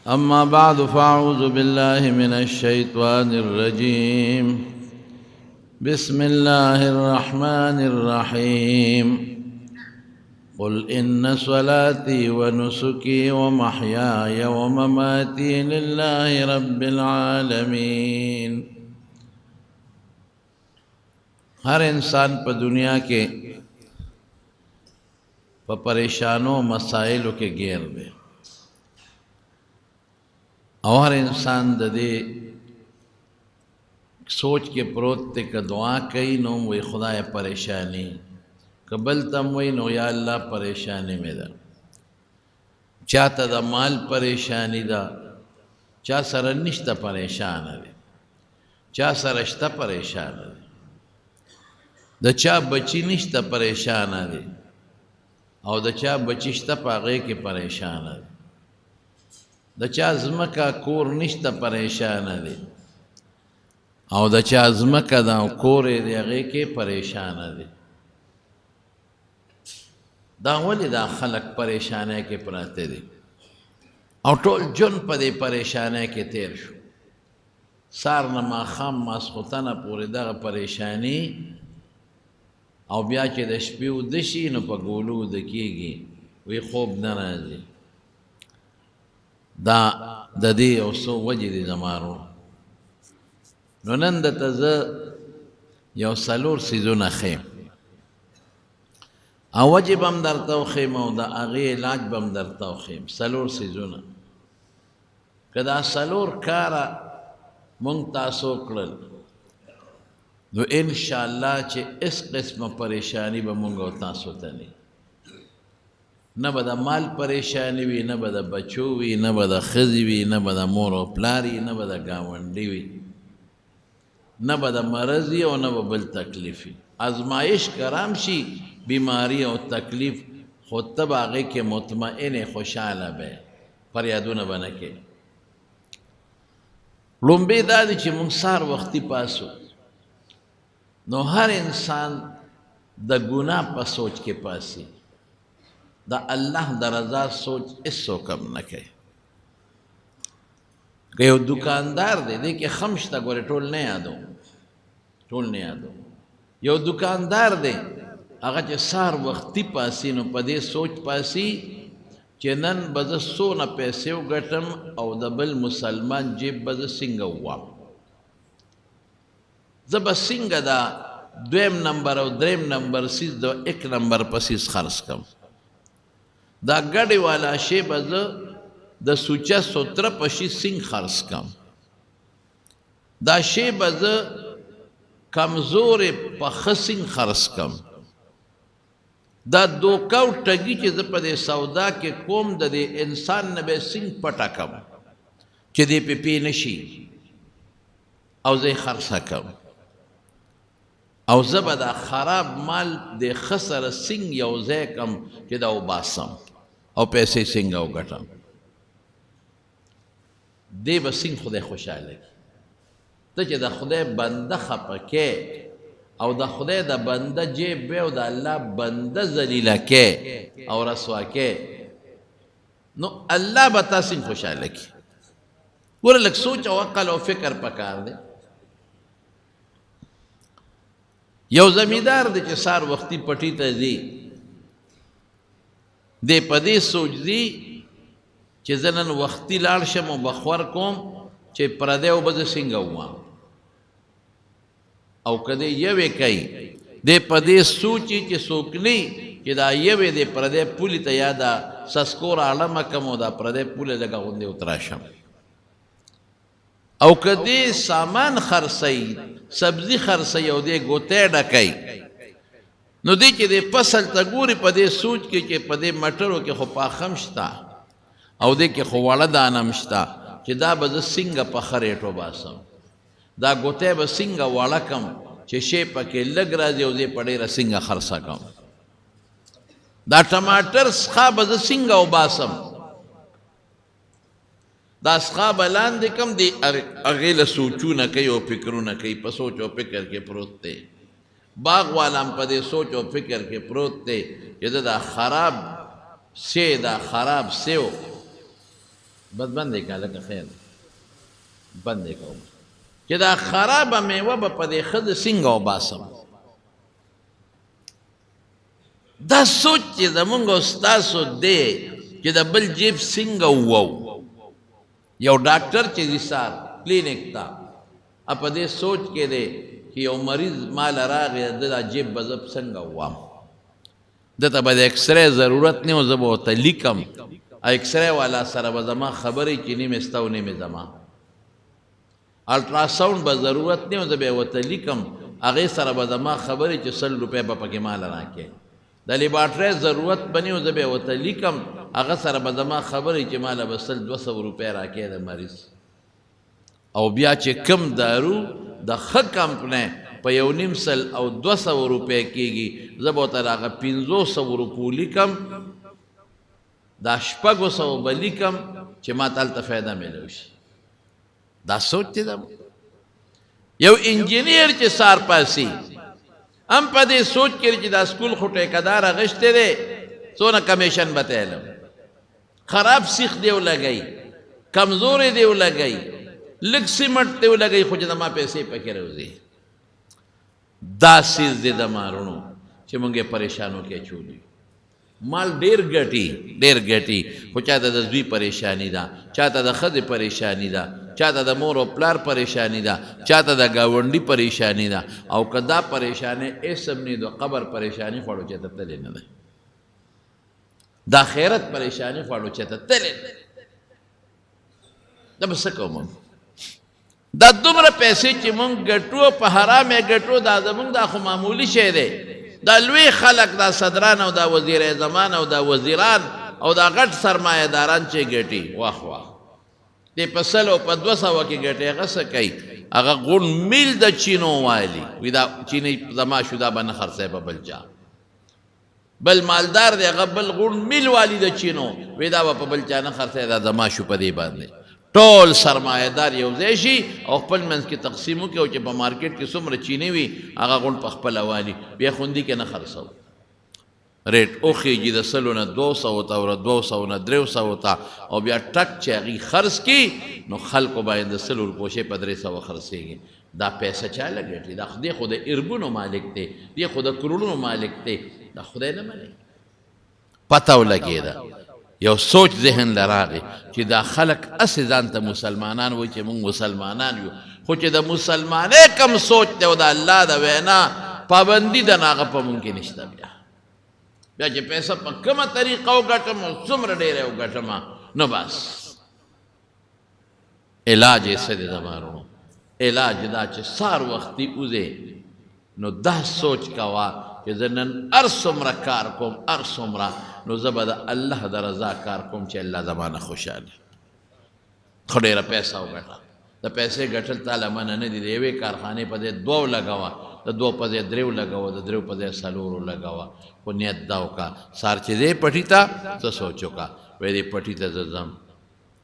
أما بعد فأعوذ بالله من الشيطان الرجيم بسم الله الرحمن الرحيم قل إن صلاتي ونسكي ومحياي ومماتي لله رب العالمين. ہر انسان پا دنیا کے پا پریشانوں مسائلوں کے گیر دے اور ہر انسان دے سوچ کے پروت تے کہ دعا کئی نو وی خدا پریشانی قبل تم وی نو یا اللہ پریشانی میں دا چاہتا دا مال پریشانی دا چاہ سرنشتا پریشان دے چاہ سرشتا پریشان دے دا چاہ بچی نشتا پریشان دے او دا چاہ بچیشتا پاغے کے پریشان دے دا چاہ زمکا کور نشتا پریشان دے او دا چاہ زمکا دا کور دے اغے کے پریشان دے دا ولی دا خلق پریشانے کے پراتے دے او ٹول جن پا دے پریشانے کے تیر شو سار نما خام ماسخوتانا پوری دا پریشانی او بیا چې د شپې ودشي نو په ګولو ودکېږي وی خوب نه راځي دا د دې یو څو وجې دي زمارو نو نن درته زه یو څلور څیزونه ښیم او وجې به هم درته وښیم او د هغې علاج به هم درته وښیم څلور څیزونه که دا څلور کاره مونږ تاسو کړل نو انشاءاللہ چے اس قسم پریشانی با منگا و تاسو تنی نہ بدا مال پریشانی وی نہ بدا بچو وی نہ بدا خزی وی نہ بدا مور و پلاری نہ بدا گاونڈی وی نہ بدا مرضی و نہ بل تکلیفی آزمائش کرام شی بیماری و تکلیف خود تب آگے کے مطمئن خوشحال بے فریادو نہ بنکے لنبی دادی چی منصار وقتی پاسو نو ہر انسان دا گناہ پا سوچ کے پاسی دا اللہ دا رضا سوچ اس سو کم نکے کہ یو دکاندار دے کہ خمش تا گوری ٹول نہیں آدو یو دکاندار دے اگا چے سار وقتی پاسی نو پا دے سوچ پاسی چے نن بز سونا پیسیو گٹم او دا بل مسلمان جیب بز سنگو وام زبا سنگ دا دویم نمبر او دریم نمبر سیز دو ایک نمبر پسیز خرس کم دا گڑی والا شی بز دا سوچا ستر پشی سنگ خرس کم دا شی بز کمزور پخ سنگ خرس کم دا دو کاؤ ٹگی چی زپا دے سودا کے کوم دا دے انسان نبے سنگ پٹا کم چی دے پی پی نشی او زی خرسا کم او زبا دا خراب مال دے خسر سنگ یو زے کم کہ دا او باسم او پیسے سنگ او گٹم دے با سنگ خودے خوشا لگی تا چی دا خودے بندہ خپکے او دا خودے دا بندہ جیب بے او دا اللہ بندہ ذلیلہ کے او رسوا کے نو اللہ بتا سنگ خوشا لگی گورا لگ سوچ او عقل او فکر پکار دے یو زمیدار دے چے سار وقتی پٹی تا دی دے پدے سوچ دی چے زنن وقتی لارشم و بخور کوم چے پردے و بز سنگا ہوا او کدے یوے کئی دے پدے سوچی چے سوکنی چے دا یوے دے پردے پولی تا یادا سسکور عالم کم و دا پردے پولی لگا ہوندے اتراشم او کدے سامان خرسی سبزی خرسی او دے گوتے ڈکائی نو دے چے دے پسل تا گوری پا دے سوچ کے چے پا دے مٹرو کے خو پاخمشتا او دے کے خو وڑا دانمشتا چے دا بز سنگا پا خریٹو باسم دا گوتے با سنگا وڑا کم چے شے پا کے لگ رازی او دے پڑے را سنگا خرسا کم دا ٹماٹر سخا بز سنگا و باسم دا سخا بلان دے کم دے اغیل سوچو نہ کئی او فکرو نہ کئی پا سوچ او فکر کے پروت تے باغ والام پا دے سوچ او فکر کے پروت تے یہ دا خراب سے دا خراب سیو بس بندې کا لکه خیر بندې کوم چې دا خرابه میوه به په دې ښځه څنګه وباسم دا سوچ چې زمونږ او ستاسو دی چې د بل جیب څنګه ووو یو ډاکټر چې دي سار کلینیک ته په دې سوچ کې دی چې یو مریض مال راغی د دا جیب به زه څنګه ووام دته به د ایکسرې ضرورت نه و زه به ورته لیکم ایکسرې والا سره به زما خبرې چې نیمې ستا او نیمې زما الټراساونډ به ضرورت نه و زه به یې ورته لیکم هغې سره به زما خبرې چې 100 روپۍ به پکې مال راکړې د لیبارټرۍ ضرورت به نه و زه به یې ورته لیکم هغه سره به زما خبرې چې ماله به 100-200 روپۍ راکړې د مریض او بیا چې کم دارو د ښه کمپنۍ په 1.5 او 200 روپۍ کېږي زه به ورته هغه 500 روپو لیکم دا 600 به لیکم چې ما ته هلته فایده میلو شي دا سوچ دی یو انجینیر چې سار پاسي هم په دې سوچ کې چې دا سکول خو ټیکهدار اغشتی دی څونه کمیشن به ته علم خراب سیخ دی ولګئ کمزورې دی ولګئ لږ سیمټ دی ولګئ خو چې زما پیسې پکې راوځي دا سیز دی د مارونو چې موږ یې پریشانو کې اچولي مال ډېر ګټي خو چاته د زوی پریشانی ده چاته د ښځې پریشانی ده چاته د مور او پلار پریشانی ده چاته د ګاونډي پریشانی ده او که دا پریشانی اسم نه د قبر پریشانی خوړو چې ته تللی نه ده د آخرت پریشانی خوړو چې ته تللی نه دا به څه کوم دا دومره پیسې چې مونږ ګټو په حرامې ګټو دا زمونږ دا خو معمولی شی دی دا لوی خلق دا صدران او دا وزیر زمان او دا وزیران او دا غټ سرمایه داران چې ګټي واخ واخ دې په 100 او په 200 کې ګټي هغه څه کوي هغه غون میل د چینو والی وی دا چینی زما شو دا به نه خرڅی په بل چا بل مالدار دی هغه بل غون میل والی د چینو وی دا به په بل چا نه خرڅی دا زما شو په دې باندې ټول سرمایه‌دار یو ځای شي او خپل منځ کې تقسیم وکړي او چې په مارکیټ کې څومره چینی وي هغه غون په خپله والي بیا خوندي کې نه خرڅوي ریټ وخیږي د 100 نه 200 ته او 200 نه 300 ته او بیا ټک چې هغې خرڅ کړي نو خلکو باید د 100 روپۍ په 300 خرڅېږي دا پیسه چا لګټي دا خدای خو د اربونو مالک دی دی خو د کروڑونو مالک دی دا خدای نه مني پته ولګېده یو سوچ ذهن لراغی چې دا خلق اسی ځان ته مسلمانان وایي چې موږ مسلمانان یو خو چې د مسلمانۍ کم سوچ دی او د الله د وینا پابندي د هغه په موږ کې نشته بیا چې پیسه په کومه طریقه وګټم او څومره ډېره وګټم نو بس علاج یې څه دی زمارونو علاج دا چې سار وختي وځې نو دا سوچ کوه چې زه نن هر څومره کار کوم هر څومره نو زه به د الله د رضا کار کوم چې الله زمانه خوشحاله خو ډېره پیسه وګټه د پیسې ګټل تعالی منع نه دي د یوې کارخانې په ځای 2 لګوه د 2 په ځای 3 لګوه د 3 په ځای 4 لګوه خو نیت دا وکړه سار چې دی پټي ته څه سوچ وکړه وایي دې پټي ته زه ځم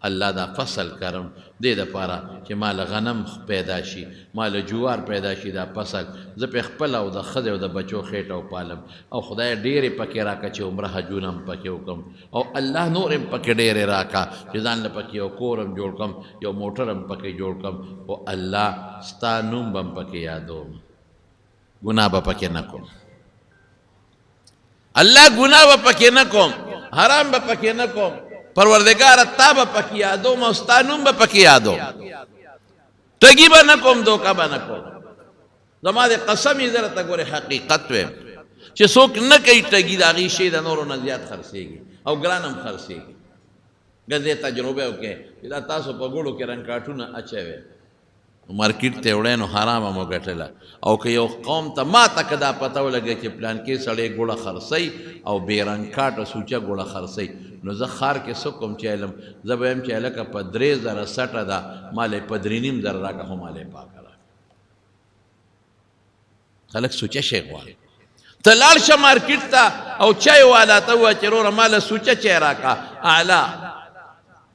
الله دا فصل کرم دې دپاره چې مال غنم پیدا شي مال جوار پیدا شي دا فصل زه پې خپل او د ښځې او د بچو خېټه وپالم او خدای ډېرې پکې راکړه چې عمره حجونه هم پکې وکړم او الله نور هم پکې ډېرې راکړه چې ځان له پکې یو کور هم جوړ کړم یو موټر هم پکې جوړ کړم او الله ستا نوم به هم پکې یادوم ګناه به پکې نه کوم الله ګناه به پکې نه کوم حرام به پکې نه کوم پروردگار تا به پکې یادوم او ستا نوم به پکې یادوم ټګي به نه کوم دوکه به نه کوم زما د قسم یې درته ګورې حقیقت ویم چې څوک نه کوي ټګي د هغې شی د نورو نه زیات خرڅېږي او ګران هم خرڅېږي ګزې تجربه وکړئ چې دا تاسو په ګوړو کې رنګ کاټونه اچوئ مارکیټ ته وړی نو حرام هم وګټله او که یو قوم ته ما ته که دا پته ولګوي چې پلانکې سړی ګوړه خرڅوي او بې رنګ کاټه سوچه ګوړه خرڅوي نو زه ښار کې څه کوم چې علم زه به یم چې هلکه په 3000 سټه ده مال یې په 3.5 راکړه خو مال یې پاکه راکړه خلک سوچه شی غواړي ته لاړ شه مارکیټ ته او چای والا ته ووایه چې وروره ماله سوچه چای راکړه اعلی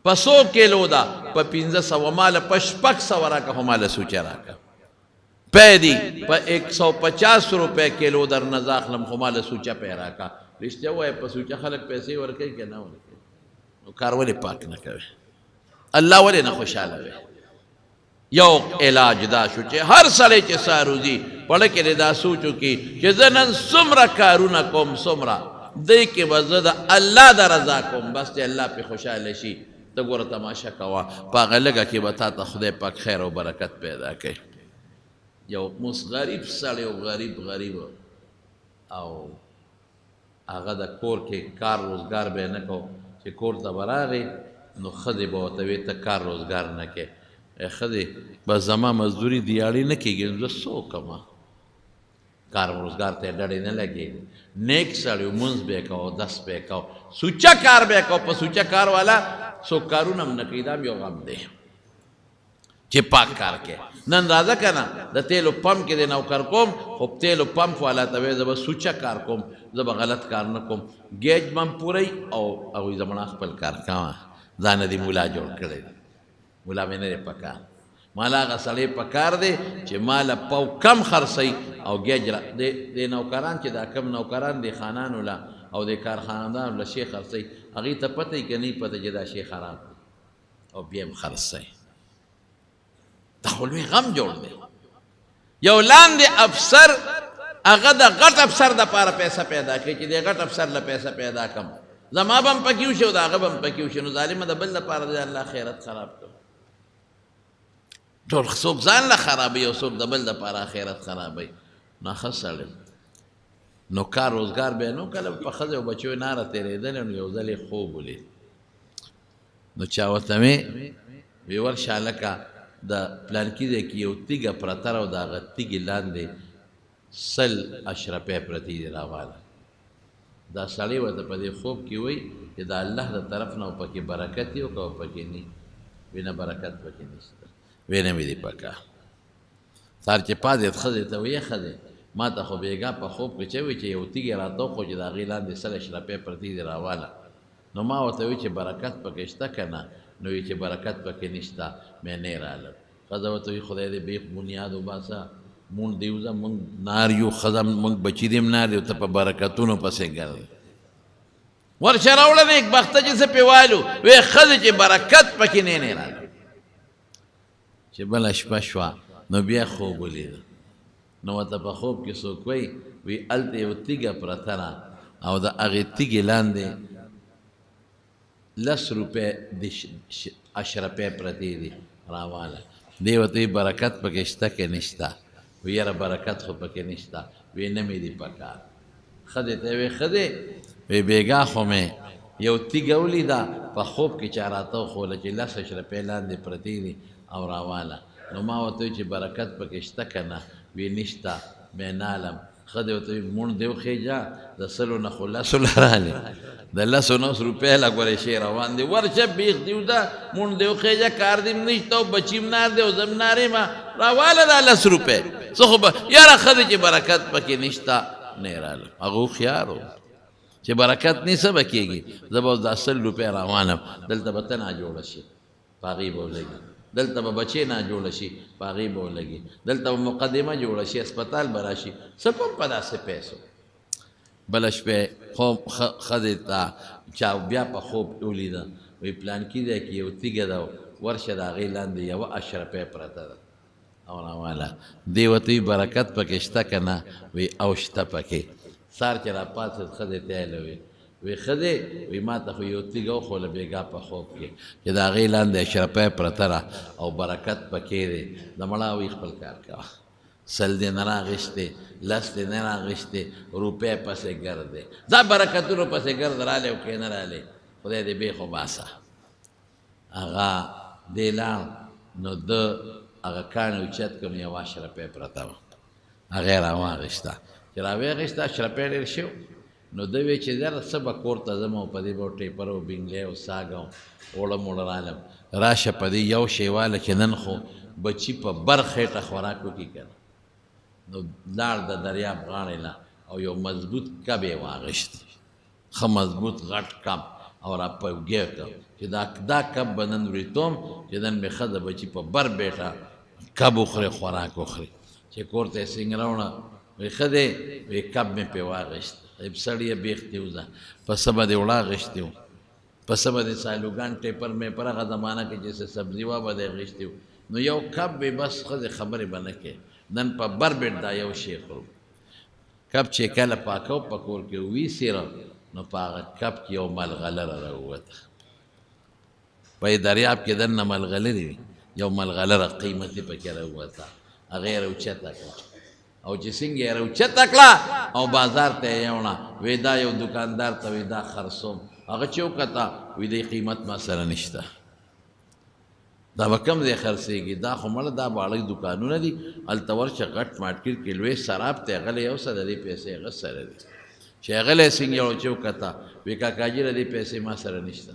په 100 کیلو ده په 1500 ماله په 600 راکړه خو ماله سوچه راکړه پی دی په 150 روپۍ کیلو در نه زه اخلم خو ماله سوچه پی راکړه رښتیا ووایه په سوچه خلک پیسې ورکوي که نه ورکوي نو کار ولې پاک نه کوي الله ولې نه خوشحاله وي یو علاج دا شو چې هر سړی چې ساروزي پړه کې دا سوچو کې چې زه نن څومره کارونه کوم څومره دی کې به زه د الله د رضا کوم بس چې الله پې خوشحاله شي ته ګوره تماشه کوه په هغه لږه کې به تا ته خدای پاک خیر او برکت پیدا کوي یو موس غریب سړی او غریب او هغه د کور کې کار روزګار به یې نه کو چې کور ته به راغی نو ښځې به ورته وی ته کار روزګار نه کې ښځې بس زما مزدوري دیاړې نه کېږي نو زه څه وکړمه کار روزګار ته یې ډډې نه لګېږي نیک سړی مونځ به یې کوه دس به یې کوه سوچه کار به یې کوه په سوچه کار والا څوک کارونه هم نه کوي دا هم یو غم دی چې پاک کار کې نن راځه که نه د تیلو پمپ کې د نوکر کوم خو تیلو پمپ والا ته وایي زه به سوچه کار کوم زه به غلط کار نه کوم ګیج به هم پوری او هغوی زمړه خپل کار کوه ځانه دې ملا جوړ کړی دی ملا مې نه دی پکار مالا هغه سړی پکار دی چې ماله پو کم خرڅوي او ګیج د نوکران چې دا کم نوکران د خانانو له او د کارخاندانو له شی خرڅوي هغې ته پته یي که نه پته چې دا شی خراب او بیا هم خرڅوي دا خو لوی غم جوړ دی یو لاندې افسر هغه د غټ افسر دپاره پیسه پیدا کوي چې د غټ افسر له پیسه پیدا کړم زما به هم پکې وشي او د هغه به هم پکې وشي نو ظالمه د بل دپاره د الله خیرت خراب کړو ټول څوک ځان له خرابوي او څوک د بل دپاره خیرت خرابوي نو ښه سړی نو کار روزګار به یې نو کله په ښځې او بچیو ناره تېرېدلې نو یو ځل یې خوب ولید نو چا ورته وی ورشه هلکه د پلانکي ځای کې یو تیږه پرته ده او د هغه تیږې لاندې 100 اشرفۍ پرتې دي راواله دا سړی ورته په دې خوب کې وایي چې د الله د طرف نه پکې برکت یې او که پکې نه وي نه برکت پکې نشته وی نه مې دي پکار سهار چې پاڅېد ښځې ته ویې ښځې ما ته خو بېګا په خوب کې چې وایي چې یو تیږې راته وخو چې د هغې لاندې 100 اشرفۍ پرتې دي راواله نو ما ورته وایي چې برکت پکې شته که نه نو وی چې برکت پکې نشته مې نه رالم ښځه ورته وایي خدای دې بیخ بنیاد وباسه مونږ دی وځه مونږ نار یو ښځه مونږ بچي دې هم نار دی ته په برکتونو پسې ګرځې ورشه راوړه نیکبخته چې څه پې والو وی ښځې چې برکت پکې نه رالم چې بله شپه شوه نو بیا خوب ولیده نو ورته په خوب کې څوک وایي وی هلته یو تیږه پرته ده او د هغې تیږې لاندې 10 روپۍ اشرفۍ پرتې دي راواله دی ورته وایي برکت پکې شته که نشته وی یاره برکت خو پکې نشته وی نه مې دي پکار ښځې ته وی ښځې وی بېګا خو مې یو تیږه ولیده په خوب کې چا راته وښوله چې 10 اشرفۍ لاندې پرتې دي او راواله نو ما ورته وی چې برکت پکې شته که نه وی نشته مې نالم ښځې ورته وی مونږ دې وخېجه د 100 نه خو 10 رالې د 10 روپۍ له ګورې شی روان دی ورشه بیخ دې وځه مونږ دې وخېجه کار دې هم نشته او بچي هم نار دی او زه هم نار یم راواله دا 10 روپۍ څه خو به یاره ښځې چې برکت پکې نشته نه یې رالم هغه هوښیار و چې برکت نه څه به کېږي زه به اوس دا 100 روپۍ روانم دلته به ته ناجوړه شي په هغې به ولګي دلته به بچې ناجوړه شي په هغې به ولګي دلته به مقدمه جوړه شي اسپتال به راشي څه کوم په داسې پیسو بله شپې خوب ښځې ته چا بیا په خوب ولیده وایي پلانکي ځای کې یو تیږه ده ورشه د هغې لاندې 1 اشرفۍ پرته ده او راواله دې ورته وایي برکت پکې شته که نه وایي او شته پکې سهار چې راپاڅېد ښځې ته یې وی وی ښځې وی ما ته خو یو تیږه وښوله بېګا په خوب کې چې د هغې لاندې اشرفۍ پرته ده او برکت پکې دی د مړه وی خپل کار کوه 100 دې نه راغېستې 10 دې نه راغېستې روپۍ پسې ګرځې دا برکتونو پسې ګرځ رالی او که نه رالی خدای دې بېخ وباسه هغه دې لاړ نو ده هغه کاڼي اوچت کړم 1 اشرفۍ پرته وه هغه یې راواغېسته چې راویغېسته اشرفۍ ډېر شو نو ده وی چې یاره څه به کور ته ځم او په دې به ټیپر او بینګلی او ساګ او اوړه موړه رالم راشه په دې یو شی واله چې نن خو بچي په بر خېټه خوراک وکړي که نه نو لاړ د دریاب غاړې له او یو مضبوط کب یې واغېست ښه مضبوط غټ کب او راپوګی کړ چې دا کب به نن وریتوم چې نن مې ښځه بچي په بر بیټه کب وخوري خوراک وخوري چې کور ته یې سینګراوړه وی ښځې وی کب مې پرې واغېست سړی یې بیخ دې وځه په څه به دې وړاغېستې و پس به د سالوګان ټیپر مې پر هغه زمانه کې چې سبزي وا به دی غیشتي نو یو کب به بس ښځې خبرې به نه کې نن په بر بیټ دا یو شی خورو کب چې کله پاکو په کور کې ویسېره نو په هغه کب کې یو ملغلره راووته په دریاب کې دننه ملغلرې وي یو ملغلره قیمتي پکې راووته هغه یې راوچته کړه او چې څنګه یې راوچته کړه او بازار ته یې یوړه وی دا یو دکاندار ته وی دا خرڅوم هغه چې وکته وی دی قیمت ما سره نشته دا به کم ځای خرڅېږي دا خو مړه دا باړی دکانونه دي هلته ورشه غټ مارکېټ کې لوی سراب ته هغه یو څه د دې پیسې هغه سره دي چې هغه له څنګه یو چې وکته وی کاکاجي د دې پیسې ما سره نشته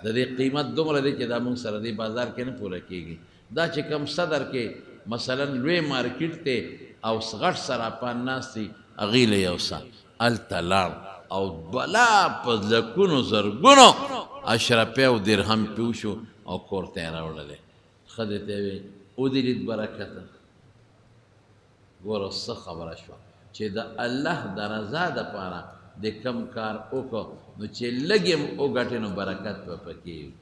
د دې قیمت دومره دی چې دا موږ سره دې بازار کې نه پوره کېږي دا چې کم صدر کې مثلا لوی مارکېټ ته او غټ سراپان ناست دي هغې له یو څه هلته لاړ او بلا په لکونو زرګونو اشرفی او درهم پې وشو او کور ته یې راوړلې ښځې ته یې ویې ودې لید برکته ګوره څه خبره شوه چې د الله د رضا دپاره د کم کار وکړو نو چې لږ یې وګټې نو برکت به پکې وي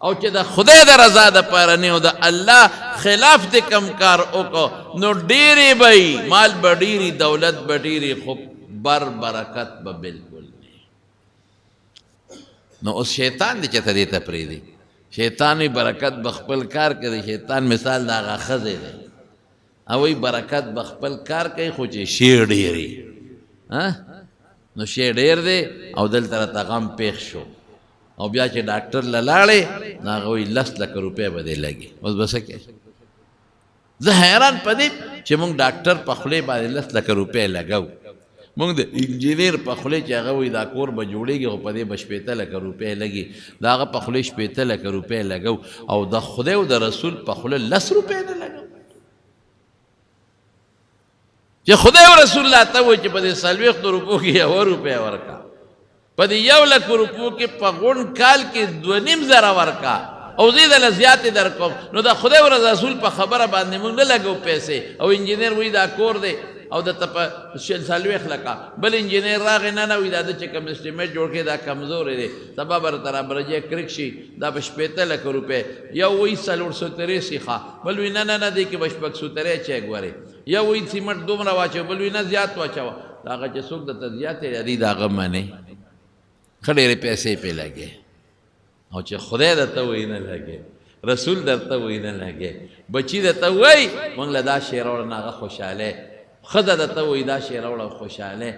او چې د خدای د رضا دپاره نه او د الله خلاف د کم کار وکړو نو ډېرې به وي مال به ډېري دولت به ډېري خو برکت به بلکل نه نو اوس شیطان دی چې ته دې ته پرېږدي شیطان وی برکت بخپل کار کوي شیطان مثال د هغه ښځې دی او وی برکت بخپل کار کوي خو چې شی ډېر نو شی ډېر دی او دلته راته غم پېښ شو او بیا چې ډاکټر له لاړې نو هغه وایي 10 لکه روپۍ به دې لګي اوس به څه کوې زه حیران په دې چې موږ ډاکټر په خولې باندې 10 لکه روپۍ لګو موږ د انجینیر په خولې چې هغه وایي دا کور به جوړېږي خو په دې به 15 لکه روپۍ لګي د هغه په خولې 15 لکه روپۍ لګو او د خدای او د رسول په خولې 10 روپۍ نه لګو چې خدای او رسول الله ته وایي چې په دې 40 روپو کې 1 روپۍ ورکا په دې 1 لک روپو کې په غونډ کال کې 2.5 زره ورکا او زه دله زیاتې در کوم نو د خدای او رسول په خبره باندې موږ نه لګو پیسې او انجینیر وایي دا کور دی او د ته په 40 لکه بل انجینیر راغی نه وایي دا د چې کوم اسټیمیټ جوړ کړي دا کمزورې دی سبا به راته رابرجې کرک شي دا به 15 لکه روپۍ یو وایي 483 ښه بل وایي نه دی کې به 683 چی ګورې یو وایي سیمټ دومره واچوه بل وایي نه زیات واچوه د هغه چې څوک درته زیاتې یادي د هغه منې ښه ډېرې پیسې پې لګې او چې خدای درته وایي نه لګې رسول درته وایي نه لګې بچي درته وایي موږ له دا شی راوړه نه هغه خوشحالی ښځه درته وایي دا شی راوړه خوشحالی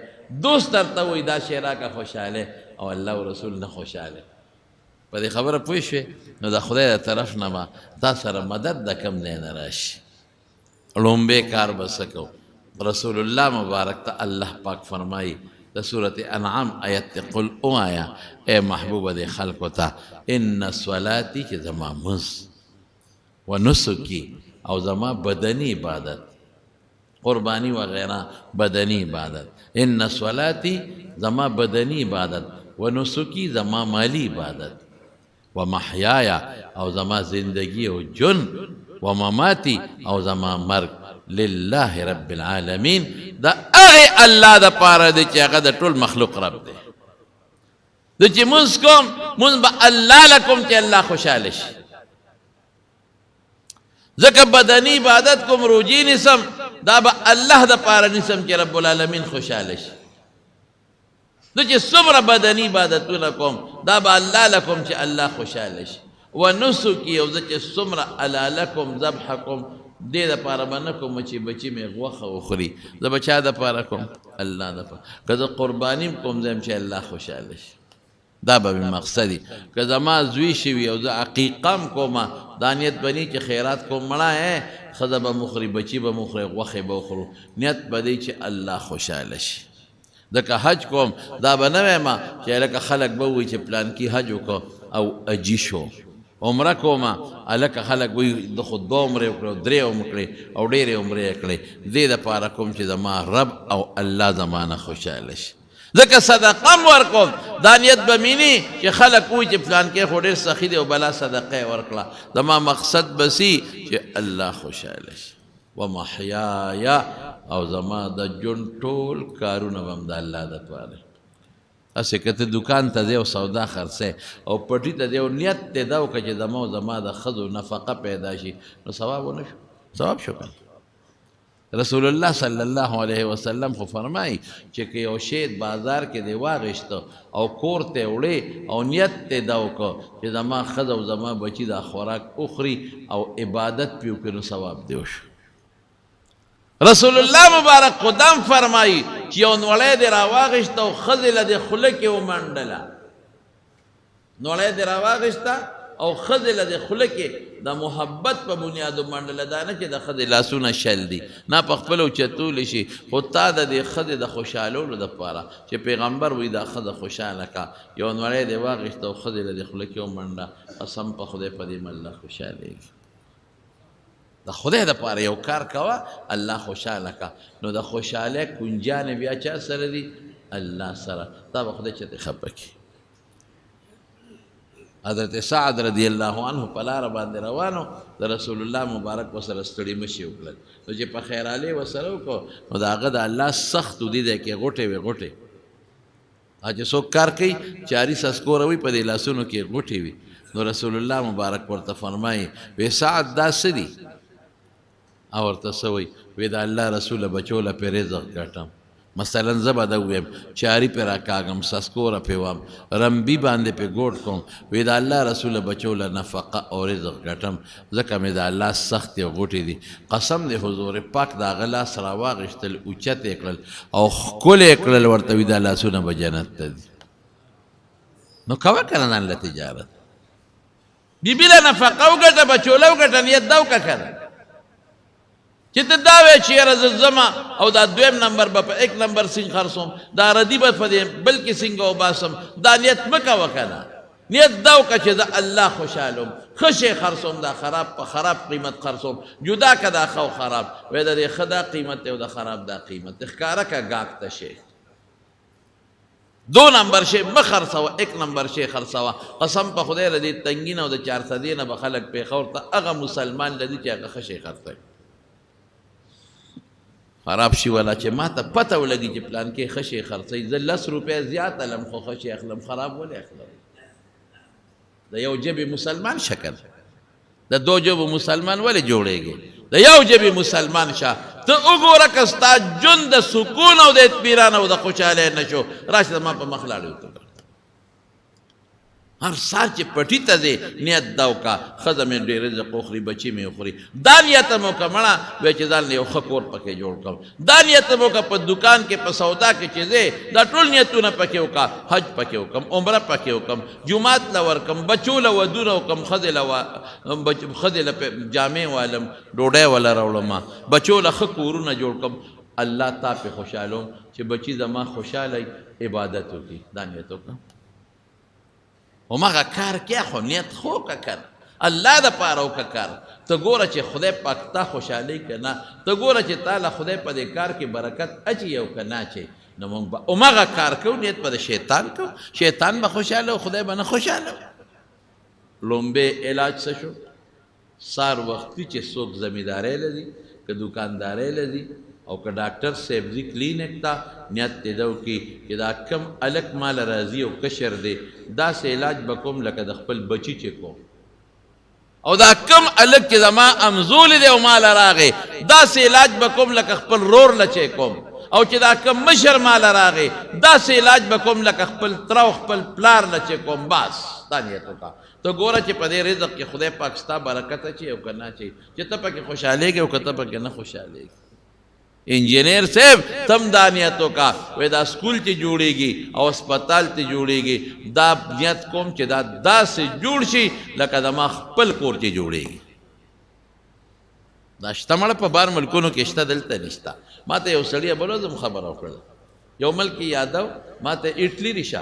دوست درته وایي دا شی راکړه خوشحالی او الله او رسول نه خوشحالی په دې خبره پوه شوې نو د خدای د طرف نه به تا سره مدد د کم ځای نه راشي لومبی کار به څه کوو رسول الله مبارک ته الله پاک فرمایي د سورت انعام آیت ته قل اوایا اے محبوب د خلقو ته ان صلاتی چې زما مز و نسکی او زما بدنی عبادت قربانی وغیرہ بدنی عبادت ان صلاتی زما بدنی عبادت و نسکی زما مالی عبادت و محیایا او زما زندگی او جن و مماتی او زما مرگ لله رب العالمین دا اغی اللہ دا پارا دی چی اغا دا طول مخلوق رب دی دا چی منز کم منز با اللہ لکم چی اللہ خوشحالش ذکر بدنی عبادت کم روجی نسم دا با اللہ دا پارا نسم چی رب العالمین خوشحالش دا چی سمر بدنی عبادتو لکم دا با اللہ لکم چی اللہ خوشحالش و نسکی او دا چی سمر علا لکم ذبحکم دې د پاره به نه کوم چې بچي مې غوښه وخوري زه به چا دپاره کوم الله دپاره که زه قرباني م کوم زه چې الله خوشحاله شي دا به مې مقصد وي که زما زوی شوي او زه عقیقه م کومه دا نیت به نی چې خیرات کوم مړه ښځه به مخوري بچي به مخوري غوښې به وخورو نیت به دی چې الله خوشحاله شي ځکه حج کوم دا به نه وایم چې لکه خلک به ووایي چې پلانکي حج وکړو او اجي شو عمره کومه هلکه خلک وایي د خو 2 عمرې وکړې او 3 وکړې او ډېرې عمرې یې کړې دې دپاره کوم چې زما رب او الله زما نه خوشحاله شي ځکه صدقه م ورکوم دا نیت به مې نه چې خلک وایي چې پلانکې خو ډېر سخي دی او بلا صدقه یې ورکړه زما مقصد به سي چې الله خوشحاله شي و محیایا او زما د ژوند ټول کارونه به هم د الله دپاره هسې که ته دوکان ته ځې او سودا خرڅی او پټي ته ځې او نیت دې دا وکړه چې زما د ښځو نفقه پیدا شي نو ثواب ونه شو ثواب شو که رسول الله صلی الله علیه وسلم خو فرمایي چې که یو شی بازار کې دی واغېسته او کور ته وړې او نیت ته دا وکړه چې زما ښځه او زما بچي دا خوراک وخوري او عبادت پې وکړي نو ثواب دی وشو رسول الله مبارک قدام فرمایي چې یو نوړی دې راواغېسته او ښځې له دې خوله کې ومنډله نوړی دې راواغېسته او ښځې له دې خوله کې د محبت په بنیاد ومنډله دا نه چې د ښځې لاسونه شل دي نه په خپله اوچتولی شي خو تا د دې ښځې د خوشحالولو دپاره چې پیغمبر وایي دا ښځه خوشحاله کا یو نوړی دې واغېسته او ښځې له دې خوله کې ومنډه قسم په خدای په دې مې الله خوشحالېږي د خدای دپاره یو کار کوه الله خوشحاله کا نو د خوشحالۍ کنجانې بیا چا سره دي الله سره تا به خدای چېرته خفه کړي حضرت سعد رضی الله عنه په لاره باندې روانو د رسول الله مبارک ورسره ستړي مشي وکړل نو چې په خیرالۍ ورسره وکړو نو د هغه د الله سخت ودي دی کې غوټې وې غوټې چې څوک کار کوي چاري سسکوره وي په دې لاسونو کې غوټې وي نو رسول الله مبارک ورته فرمایي وی سعد دا څه دي او ورته څه وایي وی د الله رسوله بچو له پې رزق ګټم مثلا زه به ده وویم چاري پې راکاږم سسکوره پې وم رمبي باندې پې ګوټ کوم وی د الله رسوله بچو له نفقه او رزق ګټم ځکه مې د الله سختې غوټې دي قسم دی حضور پاک د هغه لاس راواغېشتل اوچت یې کړل او ښکل یې کړل ورته وي دا لاسونه به جنت ته دي نو کوه که نه ځان له تجارت بیبي له نفقه وګټه بچو له وګټه نیت دا وکړه که نه چې ته دا وایې چې یاره زه ځمه او دا دویم نمبر به په 1 نمبر سینګ خرڅوم دا ردي به په دې بل کې سینګ وباسم دا نیت مه کوه که نه نیت دا وکړه چې زه الله خوشحالوم ښه شی خرڅوم دا خراب په خراب قیمت خرڅوم جدا که دا ښه او خراب وایي د دې ښه دا قیمت دی او د خراب دا قیمت دی ښکاره که ګاک ته شی 2 نمبر شی مه خرڅوه 1 نمبر شی خرڅوه قسم په خدای له دې تنګي نه او د 400 نه به خلک پېښور ته هغه مسلمان لدي چې هغه ښه شی خرڅوي خراب شي والا چې ما ته پته ولګي چې پلان کې ښه شی خرڅوي زه 10 روپۍ زیات علم خو ښه شی اخلم خراب ولې اخلم د یو جبې مسلمان شکل د 2 جبو مسلمان ولې جوړېږي د یو جبې مسلمان شه ته وګوره که ستا ژوند د سکون او د اطمینان او د خوشحالۍ نه شو راشه زما په مخ لاړې وتړه هر سهار چې پټي ته ځې نیت دا وکړه ښځه مې ډېر رزق وخوري بچي مې وخوري دا نیت مې وکړه مړه وایي چې ځان له یو ښه کور پکې جوړ کړم دا نیت مې وکړه په دوکان کې په سودا کې چې ځې دا ټول نیتونه پکې وکړه حج پکې وکړم عمره پکې وکړم جومات له ورکړم بچو له ودونه وکړم ښځې له جامې والم ډوډۍ وله راوړم بچو له ښه کورونه جوړ کړم الله تا پې خوشحالوم چې بچي زما خوشحاله عبادت وکړي دا نیت وکړم هماغه کار کې خو نیت خو که کنه الله دپاره وکړه کار ته ګوره چې خدای پاک تا خوشحالۍ که نه ته ګوره چې تا له خدای په دې کار کې برکت اچي او که نه اچي نو موږ به هماغه کار کوو نیت به د شیطان کوو شیطان به خوشحاله او خدای به نه خوشحاله لومبې علاج څه شو سار وختي چې څوک زمیندارۍ لري که دوکاندارۍ لري او که ډاکټر صاحب ځي کلینک ته نیت دې ده وکړي چې دا کم الک مال راځي او کشر دی داسې علاج به کوم لکه د خپل بچي چې کوم او دا کم الک چې زما امزول دی او مال راغی داسې علاج به کوم لکه خپل رور له چې کوم او چې دا کم مشر مال راغی داسې علاج به کوم لکه خپل تره او خپل پلار له چې کوم بس دا نیت وکړه ته ګوره چې په دې رزق کې خدای پاک ستا برکت اچي او که نه اچي چې ته پکې خوشحالېږې او که ته پکې نه خوشحالېږې انجینیر صاحب تم دا نیتو کا وی دا سکول چې جوړیږي او اسپتال ته جوړیږي دا نیت کوم چې دا داسې جوړ شي لکه د ما خپل کور چې جوړیږي دا شته مړه په بار ملکونو کې شته دلته نشته ما ته یو سړی بلو زم خبره وکړله یو ملک یادو ما ته اټلی ریشه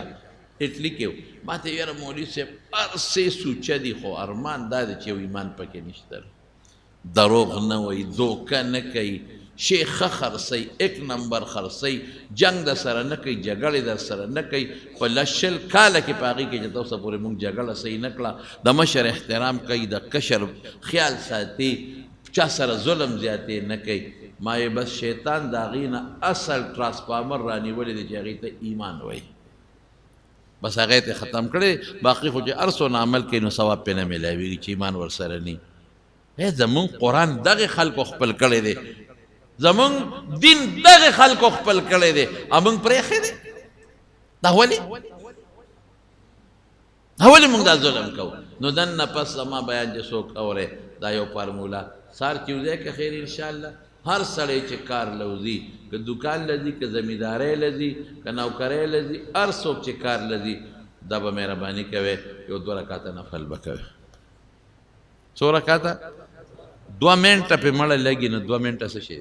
اټلی کې ما ته یاره مولوي صاحب هر څه سوچه دي خو ارمان دا دی چې یو ایمان پکې نشته دروغ نه وایي دوکه نه کوي شیخه خرڅی 1 نمبر خرڅی جنگ در سره نه کوي جګړې در سره نه کوي په لشل کاله کې په هغې کې چې تاسو پورې موږ جګړه صحیح نه کړه د مشر احترام کوي د کشر خیال ساتي چا سره ظلم زیاتې نه کوي ما یې بس شیطان د هغې نه اصل ټرانسفارمر رانیولی دی چې هغې ته ایمان وایي بس هغه ته ختم کړي باقي خو چې ارسو نه عمل کوي نو ثواب پې نه میلاویږي چې ایمان ورسره نی زمون قرآن دغه خلکو خپل کړی دی زمون دین دغه خلکو خپل کړی دی امون پرېښی دی دا ولې موږ دا ظلم کوو نو دننه پس زما بیان چې څوک اورې دا یو فارموله سار چې وځی که خیر انشاءالله هر سړی چې کار لوځي که دکان لځي که زمینداری لځي که نوکری لځي هر څوک چې کار لځي دا به مهرباني کوئ یو 2 رکاته نفل به کوئ څو رکاته 2 منټه پې مړه لګي نو 2 منټه څه شي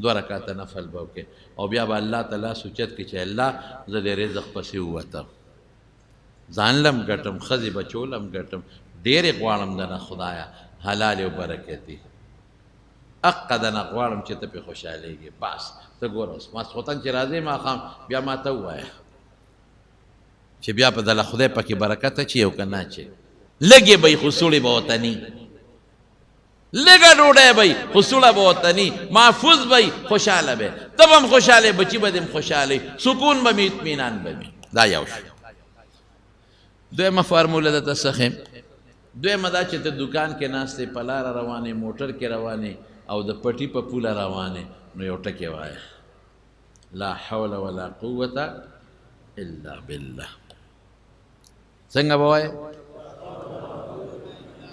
2 رکاته نفل به وکړي او بیا به الله تعالی سوچت کړي چې الله زه د رزق پسې ووتم ځان لم ګټم ښځې بچو لم ګټم ډېرې غواړم دنه خدایه حلال او برکتي حقه دنه غواړم چې ته پې خوشحالېږې بس ته ګوره اوس ماسخوتن چې راځې ماښام بیا ما ته ووایه چې بیا په دله خدای پکې برکت اچي او که نه اچي لږې به یې خو سوړې به ورته ني لږه ډوډۍ به یې خو سوړه به ورته ني محفوظ به یې خوشحاله به ته به هم خوشحاله بچي به دې هم خوشحاله سکون به مې اطمینان به مې دا یو شو دویمه فارموله درته څه ښیم دویمه دا چې ته دکان کې ناست یې په لاره روانې موټر کې روانې او د پټي په پوله روانې نو یو ټکی وایه لا حول ولا قوة الا بالله څنګه به وایې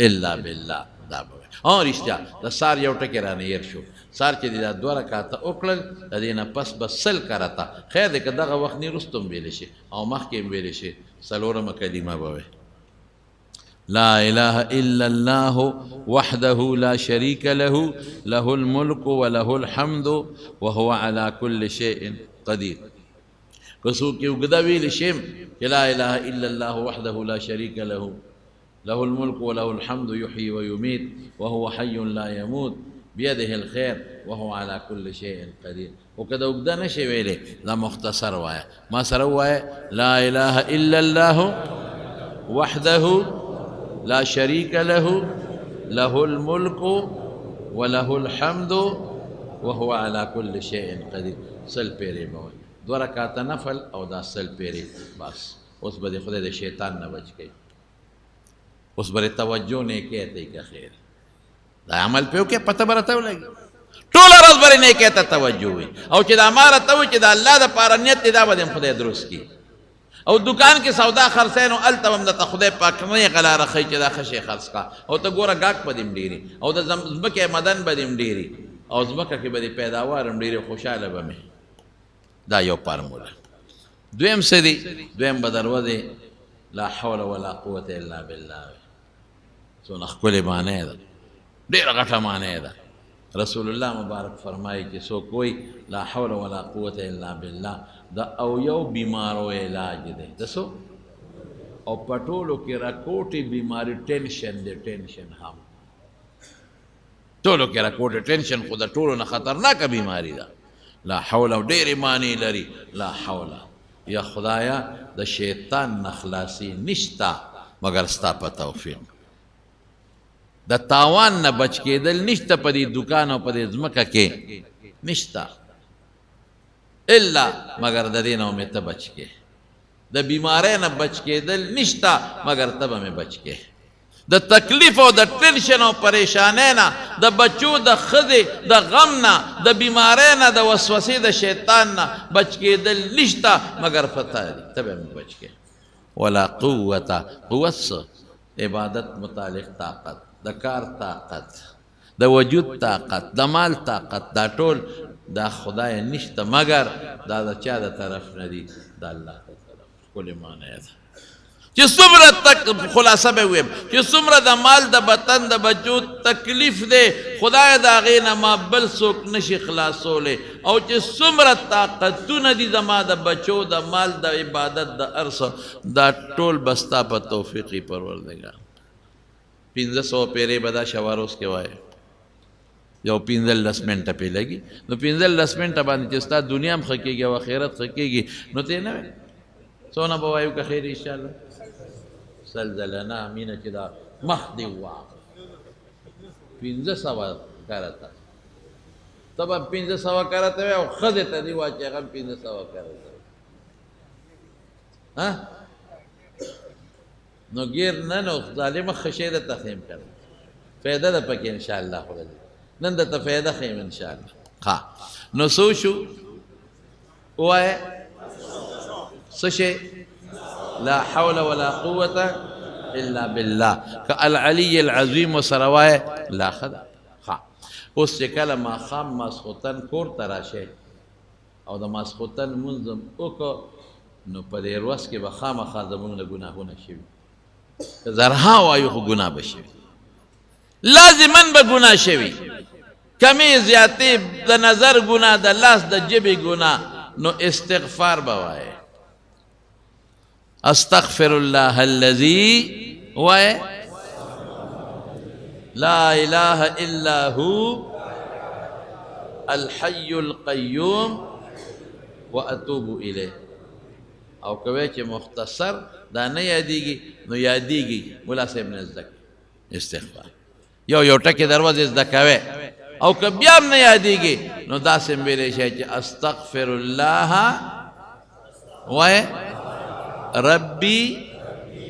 الا بالله دا به وایې رښتیا د سار یو ټکی رانه هېر شو سار چې دې دا 2 رکاته وکړل د دې نه پس به 100 کرته خیر دی که دغه وخت نه وروسته هم ویلی شي او مخکې هم ویلی شي 4مه کلمه به وایې لا إله إلا الله وحده لا شريك له له الملك وله الحمد وهو على كل شيء قدير كسو كيو قدوي لشيم لا إله إلا الله وحده لا شريك له له الملك وله الحمد يحيي ويميت وهو حي لا يموت بيده الخير وهو على كل شيء قدير وكذا وقدا نشي ويلي لا مختصر وايا ما سروا لا إله إلا الله وحده لا شريك له له الملك وله الحمد وهو على كل شيء قدير 100 پیری بوي 2 رکعاته نفل او دا 100 پیری بس اوس به خدای د شیطان نه بچ کی اوس بر توجه نه کېته که خیر دا عمل پیو کې پته برته ولګي ټول ورځ بر نه کېته توجه وي او چې دا ماره ته چې دا الله د پاره نیت دا به خدای درست کی او دکان کې سودا خرڅینو التم د خدای پاک نه غلا رخی چې دا خشي خرڅ کا او ته ګوره گاک پدیم ډیری او د زمبکه مدن بدیم ډیری او زمکه کې به پیداوار هم ډیری خوشاله به دا یو فارموله دویم سدي دویم بدروازه لا حول ولا قوه الا بالله څونه خپل معنی ده ډیره غټه معنی ده رسول الله مبارک فرمایي چې سو کوئی لا حول ولا قوه الا بالله دا او یو بیمارو علاج دی دسو او پټولو کې راکوټي بیماری ټینشن دی ټینشن هم ټولو کې راکوټي ټینشن خو د ټولو نه خطرناکه بیماری ده لا حول او ډېرې معنی لري لا حول یا خدایا د شیطان نه خلاصي نشته مګر ستا په توفیق د تاوان نه بچ کېدل نشته په دې دکان او په دې ځمکه کې نشته الا مگر د دې نه مې ته بچ کې د بیماری نه بچ کېدل نشته مگر ته به مې بچ کې د تکلیف او د ټینشن او پریشانۍ نه د بچو د ښځې د غم نه د بیماری نه د وسوسې د شیطان نه بچ کېدل نشته مگر پته دي ته به مې بچ کې ولا قوة قوت عبادت متعلق طاقت د کار طاقت د وجود طاقت د مال طاقت دا ټول دا خدای نشته مگر دا د چا د طرف نه دي د الله د طرف ښکلې معنی ده چې څومره تک خلاصه به ویم چې څومره د مال د بدن د وجود تکلیف دی خدای د هغې نه ما بل څوک نشي خلاصولی او چې څومره طاقتونه دي زما د بچو د مال د عبادت د هر څه دا ټول به ستا په توفیقي پروردګار 1500 پیرې به دا شواروس کې وایي یو 15 منټه پې لګي نو 15 منټه باندې چې ستا دنیا هم ښه کېږي او آخرت ښه کېږي نو ته نه وایې څونه به وایو که خیر انشاءالله سلزلنا مینه چې دا مخ دې وواغه 1500 کرته ته به 1500 کرته وایې او ښځې ته دې واچې هغه هم 1500 کرته نو ګیر نه نو ظالمه خشې درته ښیم که نه فایده ده پکې انشاءالله خدای نن درته فایده ښیم انشاءالله ښه نو څو شو ووایه څه شی لا حول ولا قوة الا بالله که العلی العظیم ورسره وایه لا ښه ده ښه اوس چې کله ماښام ماسخوتن کور ته راشئ او د ماسخوتن لمونځ وکړو نو په دې ورځ کې به خامخا زموږ نه ګناهونه شوي که زرها وایو خو ګناه به شوي لازما به ګناه شوي کمې زیاتې د نظر ګناه د لاس د ژبې ګناه نو استغفار به وایې استغفر الله الذي وایې لا اله الا هو الحي القيوم واتوب الیه او کوي چې مختصر دا نه یادېږي نو یادېږي ملا صاحب نه زده استغفار یو ټکي دروازې زده کوي او که بیا هم نه یادېږي نو داسې ویلی شي چې استغفر الله وایه ربي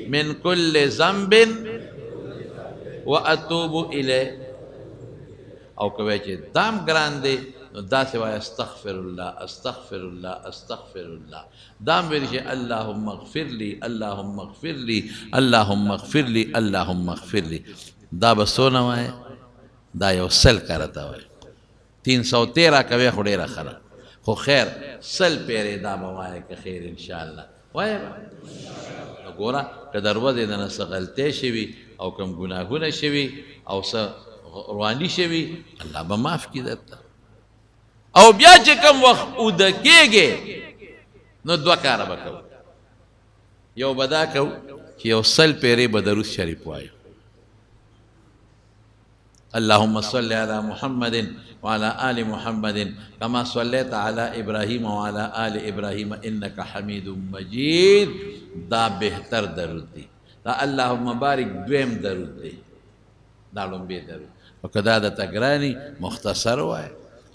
من كل ذنب واتوب الیه او کوي چې دام ګران دی نو داسې وایه استغفر الله استغفر الله استغفر الله دام ویلی شي اللهم اغفر لي اللهم اغفر لي اللهم اغفر لي اللهم اغفر لي دا به څونه وایه دا یو سل کرته وایه 313 کوي خو ډېره ښه ده خو خیر سل پیرې دا به وایه که خیر انشاءالله وایه به نو ګوره که د ورځې د نه څه غلطۍ شوي او کوم ګناهونه شوي او څه رواني شوي الله به معاف کړي درته او بیا چې کوم وخت اوده کېږې نو دوه کاره به کوو یو به دا کوو چې یو سل پیرې به درود شریف وایو اللهم صل على محمد وعلى آل محمد كما صليت على إبراهيم وعلى آل إبراهيم إنك حميد مجيد دا بهتر درود دی دا اللهم بارك دویم درود دی دا لومبی درود وکدا د تګرانی مختصر وای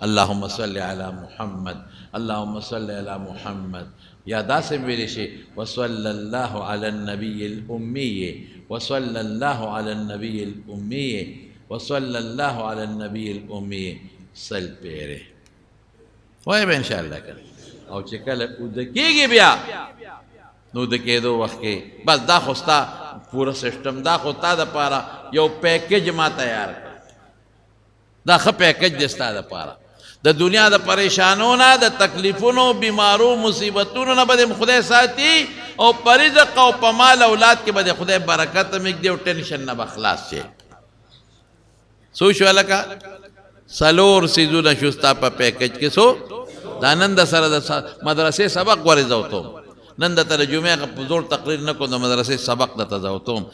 اللهم صل على محمد اللهم صل على محمد یا داسې ویلی شي وصلى الله على النبي الأمي وصلى الله على النبي الأمي وصلى الله على النبي الأمي سل پیره وای به انشاءالله کله او چې کله اوده کېږي بیا نو د کېدو وخت کې بس دا خو ستا پوره سسټم دا خو تا دپاره یو پیکج ما تیار کړ دا ښه پیکج دی ستا دپاره د دنیا د پریشانو نه د تکلیفونو بیمارو مصیبتونو نه به دې خدای ساتي او په رزق او په مال اولاد کې به د خدای برکت هم ایږدي او ټینشن نه به خلاص شي څو شو هلکه څلور څیزونه شو ستا په پیکج کې څو دا نن د سره د مدرسې سبق ورې زوتوم نن د ته د جمعې په زور تقریر نه کوم د مدرسې سبق درته زوتوم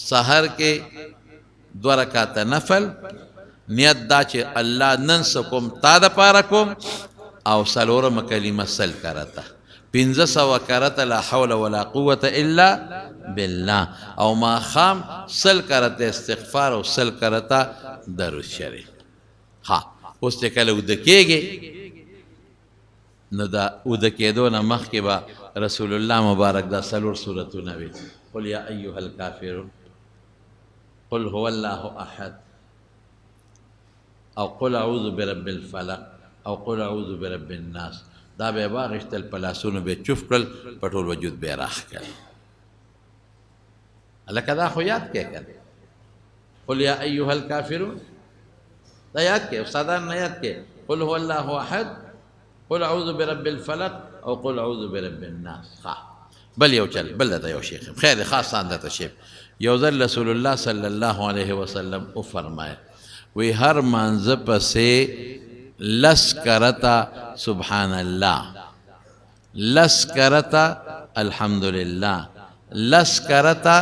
سحر کې 2 رکعاته نفل نیت دا چې الله نن څه کوم تا دپاره کوم او څلورمه کلمه سل کرته 500 کرته لا حول ولا قوة الا بالله او ماښام سل کرته استغفار او سل کرته درود شریف ها اوس چې کله اوده کېږي نو دا اوده کېدو نه مخکې به رسول الله مبارک دا څلور سورتونه وي قل یا ایها الکافرون قل هو الله احد او قل اعوذ برب الفلق او قل اعوذ برب الناس دا به واغشتل په لاسونو به چوف کړل په ټول وجود به راخ کړل لکه دا خو یاد کې کړل قل یا ایها الکافرون دا یاد کې استادان نه یاد کې قل هو الله احد قل اعوذ برب الفلق او قل اعوذ برب الناس بل یو چل بل دا یو شیخ خیر خاص اندته شیخ یو ځل رسول الله صلی الله علیه وسلم او فرمایه وی هر منځ پسې لس کرتا سبحان الله لس کرتا الحمدلله لس کرتا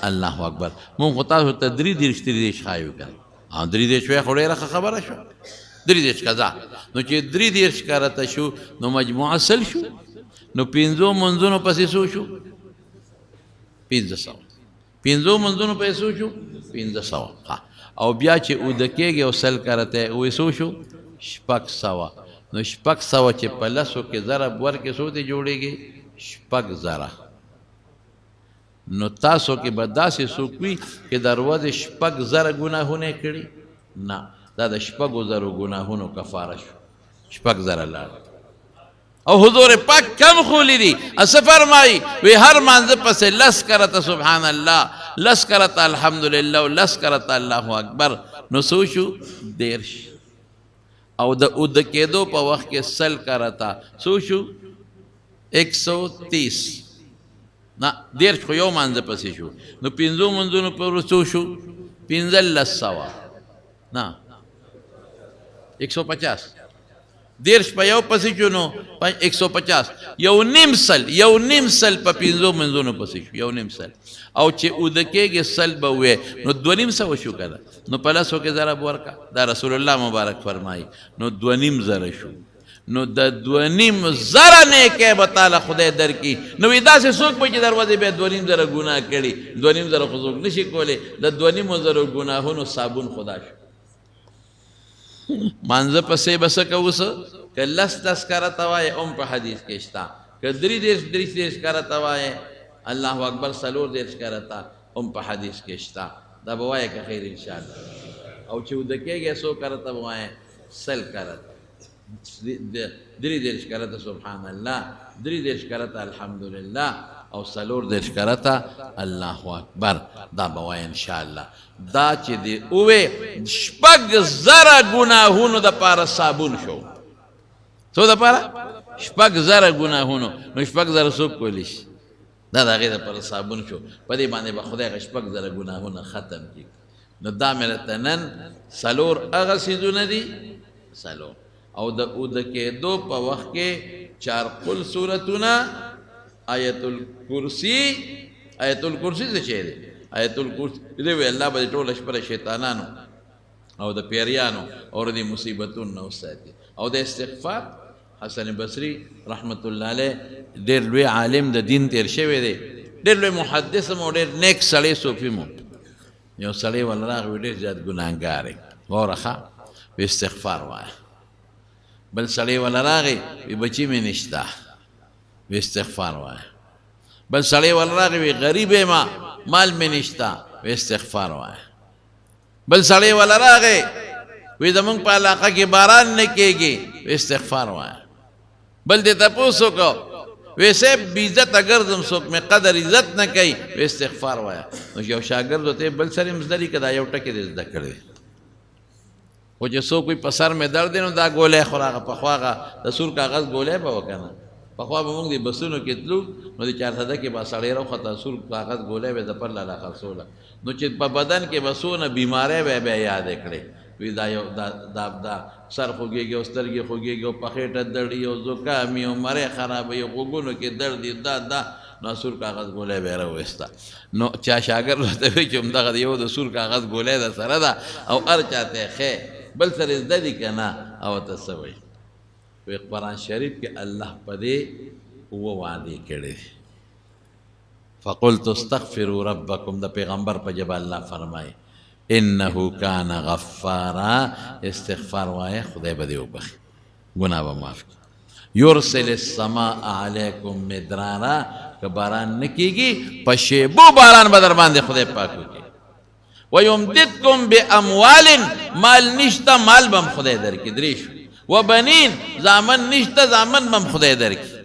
الله اکبر مونږ تاسو ته درې دیرش خایو کړ او درې دیرش خو ډېره خبره شو درې دیرش قضا نو چې درې دیرش کرتا شو نو مجموعه سل شو نو 5 منځونو پسې سو شو 500 منځونو پسې سو شو 500 او بیا چې اوده کېږي او سل کرته وې سو شو 600 نو 600 چې په لسو کې ضرب ورکې سو ته جوړېږي 6 زره نو تاسو کې به داسې څوک وي چې د ورځې 6,000 ګناهونه کړي نه دا د 6,000 ګناهونو کفاره شو 6,000 لاړ او حضور پاک کم خولی دی اسے فرمائی وی ہر مانزه پس لس کرتا سبحان اللہ لس کرتا الحمدللہ لس کرتا اللہ اکبر نو سوشو دیرش او دا اد کېدو په وخت کې سل کرتا سوشو 130 نا دیرش خو یو مانزه پسې شو نو 5 منځونو پر سوشو 1500 نا 150 دیرش په یو پسې شو نو 150 یو نیم سل په 5 منځونو پسې شو یو نیم سل او چې اوده کېږي سل به وې نو 2,500 شو که نو په لسو کې ضرب ورکه دا رسول الله مبارک فرمایي نو 2,500 شو نو د 2,500 نیکۍ به تعالی خدای درکړي نو وي داسې څوک به چې دروازې بیا 2,500 ګناه کړي 2,500 خو څوک نشي کولی د 2,500 ګناهونو صابون خدا شو مانزه پسې بس کوس که لس کرتا وای ام په حدیث کې شتا که 3 کرتا وای الله اکبر 4 کرتا ام په حدیث کې شتا دا به وای که خیر ان شاء الله او چې ود کېږي 100 کرتا وای سل کرتا 3 کرتا سبحان الله 3 کرتا الحمدلله او 4 کرتا الله اکبر دا به وای ان شاء الله دا چې دی اوه 6,000 ګناهونو د پاره صابون شو څو د پاره 6,000 ګناهونو نو 6,000 څوک کولی شي دا د هغې دپاره صابون شو په دې باندې به خدای 6,000 ګناهونه ختم کړي نو دا مې راته نن 4 هغه څیزونه دي 4 او د اوده کېدو په وخت کې 4 قل سورتونه آیت الکرسی څه شی دی آیت الکرسی دې وی الله به ټول شپه شیطانانو او د پیریانو او د مصیبتونو نه وساتي او د استغفار حسن بصری رحمت الله علیه ډېر لوی عالم د دین تیر شوی دی ډېر لوی محدث مو ډېر نیک سړی صوفي مو یو سړی ول راغی ډېر زیات ګناهګار وروخه په استغفار وایه بل سړی ول راغی بچی مې نشته و استغفار وایه بل سړی ول راغی غریب ما مال مې نشته و استغفار وایه بل سړی ول راغی وی زمونږ په علاقه کې باران نه کېږي و استغفار وایه بل دې تپوس وکړو وی صاحب بې عزته ګرځم څوک مې قدر عزت نه کوي و استغفار وایه نو یو شاګرد ورته بل سړی هم زده دي که دا یو ټکی دې زده کړی خو چې څوک وي په سر مې درد دی نو دا ګولی خو راغه پخوا هغه د سور کاغذ ګولی به و که نه پخوا به مونږ د بسونو کې تلو نو د 400 کې به سړی راوخته سور کاغذ ګولی به د پر لاله خرڅوله نو چې په بدن کې به څونه بیماری به بیا یادې کړې وی دا یو دا سر خوږېږي او سترګې خوږېږي او په خېټه دړي او زکام وي او مرۍ خرابوي او غوږونو کې درد وي دا نو سور کاغذ ګولی به یې راویسته نو چا شاګرد ورته وی چې همدغه یو د سور کاغذ ګولی در سره ده او هر چاته یې ښې بل سره زده دي که نه او ته څه وایي وی قرآن شریف کې الله په دې وعدې کړي دي فقلت استغفروا ربکم د پیغمبر په ژبه الله فرمایي انه کان غفارا استغفار وایه خدای به دې وبخي ګناه به معاف کړي یرسل السماء علیکم مدرارا که باران نه کېږي په شیبو باران به در باندې خدای پاک وکړي ویمددکم باموال مال نشته مال بم خدای درکړي درې شو وبنین زامن نشته زامن بم خدای درکړي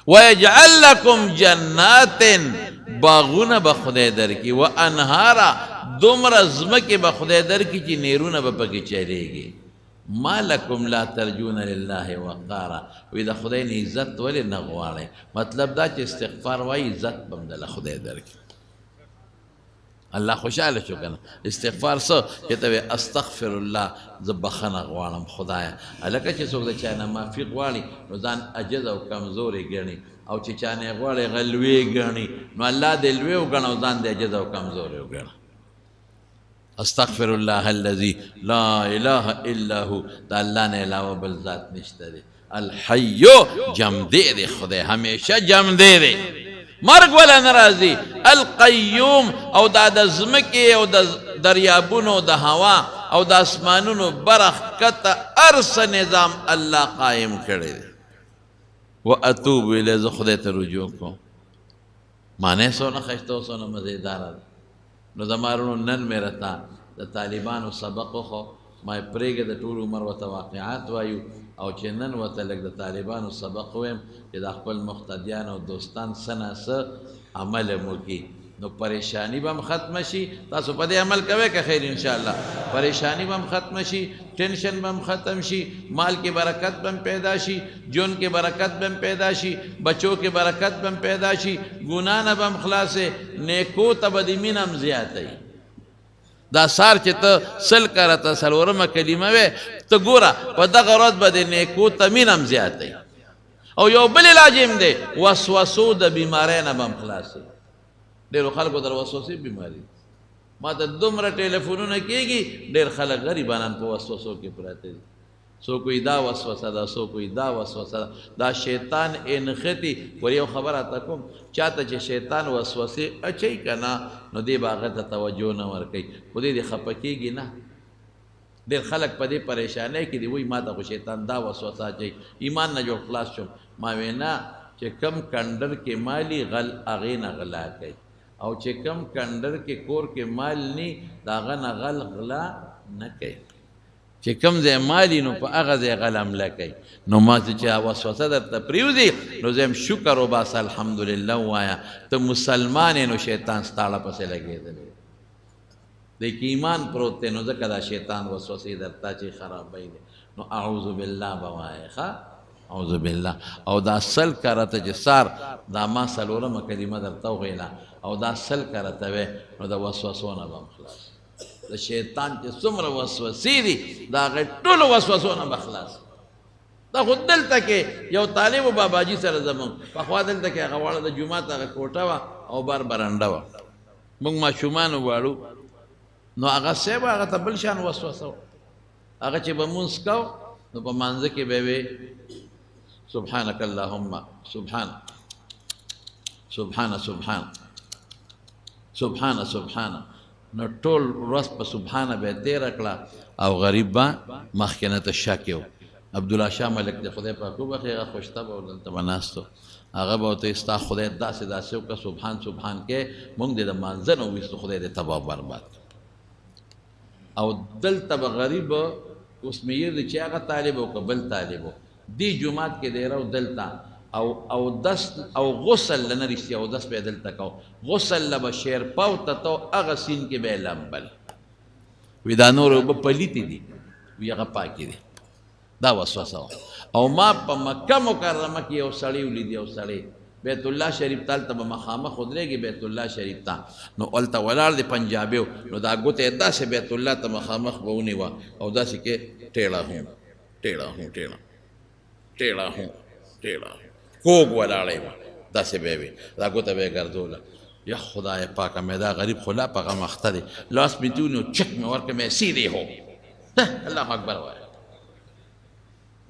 ویجعل لکم جنات باغونه به خدای درکړي وانهارا دومره ځمکې به خدای درکړي چې نیرونه به پکې چلیږي ما لکم لا ترجون لله وقارا وی د خدای نه عزت ولې نه غواړئ مطلب دا چې استغفار وایي عزت به هم دله خدای درکړي الله خوشحاله شو کنه استغفار څه چې ته استغفر الله زه بخښنه غواړم خدایه هلکه چې څوک د چا نه معافي غواړي نو ځان عجز او کمزورې ګڼي او چې چا نه یې غواړي هغه لوی ګڼي نو الله دې لوی وګڼه او ځان دې عجز او کمزورې وګڼه استغفر الله الذي لا اله الا هو دا الله نه علاوه بل ذات نشته دی الحي جمدې دی خدای همیشه جمدې دی مرګ ولا ناراضي القيوم او دا د ځمکې او د دریابونو د هوا او د اسمانونو برخکته ارس نظام الله قائم کړی دی و اتوب الی ز خدای ته رجوع کوم معنی سونه خشته او سونه مزیداره ده. نو زما وروڼو نن مې راته د طالبانو سبق وخو ما یې پرېږده د ټول عمر ورته واقعات وایو او چې نن ورته لږ د طالبانو سبق ویم چې دا خپل مقتدیان او دوستان څه نه څه عمل هم وکړي نو پریشانی به هم ختمه شي. تاسو په دې عمل کوئ که خیر انشاءالله پریشانی به هم ختمه شي، ټینشن به هم ختم شي، مال کې برکت به هم پیدا شي، جون کې برکت به هم پیدا شي، بچو کې برکت به هم پیدا شي، ګناه نه به هم خلاصې، نیکو ته به د مینه هم زیاتی. دا سار چې ته سل کاره ته څلورمه کلمه وې ته ګوره په دغه ورځ به د نیکو ته مینه هم زیاتی. او یو بل علاج هم دی وسوسو د بیماری نه به هم خلاصې. ډېرو خلکو در وسوسې بیماري ما ته دومره ټلیفونونه کېږي ډېر خلک غریبانان په وسوسو کې پراته دي. څوک وایي دا وسوسه ده، څوک وایي دا وسوسه ده، دا شیطان انختی. ور یو خبره ته کوم چاته چې شیطان وسوسې اچوي که نه نو دی به هغه ته توجه نه ورکوي خو دی دې خفه کېږي نه. ډېر خلک په دې پریشانۍ کې دي وایي ما ته خو شیطان دا وسوسه اچوي ایمان نه جوړ خلاص شم. ما وی نه چې کم کنډر کې مالی غل هغې نه غلا کوي او چې کم کنډر کې کور کې مال نی د هغه نه غل غلا نه کوي. چې کم ځای مالی نو په هغه ځای غل حمله کوي. نو ما چې وسوسه درته پرېوځي نو زه یم شکر وباسه الحمدلله ووایه ته مسلمان یې نو شیطان ستا پسې لګېدلی دی کې ایمان پروت دی نو ځکه دا شیطان وسوسې درته چې خرابوي دی نو اعوذ بالله به وایې ښه اعوذ بالله. او دا سل کاره ته چې سار دا ما څلورمه کلمه درته وویله او دا سل کاره ته وې نو د وسوسو نه به هم خلاص. د شیطان چې څومره وسوسې دي د هغې ټولو وسوسو نه به خلاص. دا خو دلته کې یو طالب و باباجي سره زمونږ پخوا دلته کې هغه واړه د جومات هغه کوټه وه او بر برنډه وه موږ ماشومان وواړو نو هغه صاحب هغه ته بل شان وسوسه وه. هغه چې به مونځ کو نو په مانځه کې به وې سبحانك اللهم سبحان سبحان سبحان سبحان سبحان نو ټول ورځ په سبحانه به یې تېره کړه او غریب به مخکې نه ته شک یو عبدالله شاه ملک د خدای پاک وبخښي هغه خوشته به دلته به ناست و هغه به ورته ستا خدای داسې داسې وکړه سبحان سبحان کې مونږ دې د مانځه نه وویستو خدای دې تباه برباد او دلته به غریب اوس میر دی چې هغه طالب و که بل طالب و دی جماعت کې دی رو دلته او دس او غسل لنه رښتیا او دس به یې دلته کو غسل له به شیرپاو ته تو هغه سین کې به یې لمبل وی دا نور اوبه پلیتې دي وی هغه پاکې دي. دا وسوسه وه. او ما په مکه مکرمه کې یو سړی ولیدي یو سړی بیت الله شریف ته هلته به مخامخ ودرېږي بیت الله شریف ته نو هلته ولاړ دی پنجابي و نو دا ګوته یې داسې بیت الله ته مخامخ به ونیوه او داسې کې ټېړه هوں ټېړه هوں ټېړه ټېړه هوں ټېړه کوږ ولاړی وه داسې به یې وي دا ګوته به یې ګرځوله یا خدای پاکه مې دا غریب خو لا په غم اخته دی لاس مې دې ونیو چک مې ورکړه مې سیدې هو الله اکبر وایه.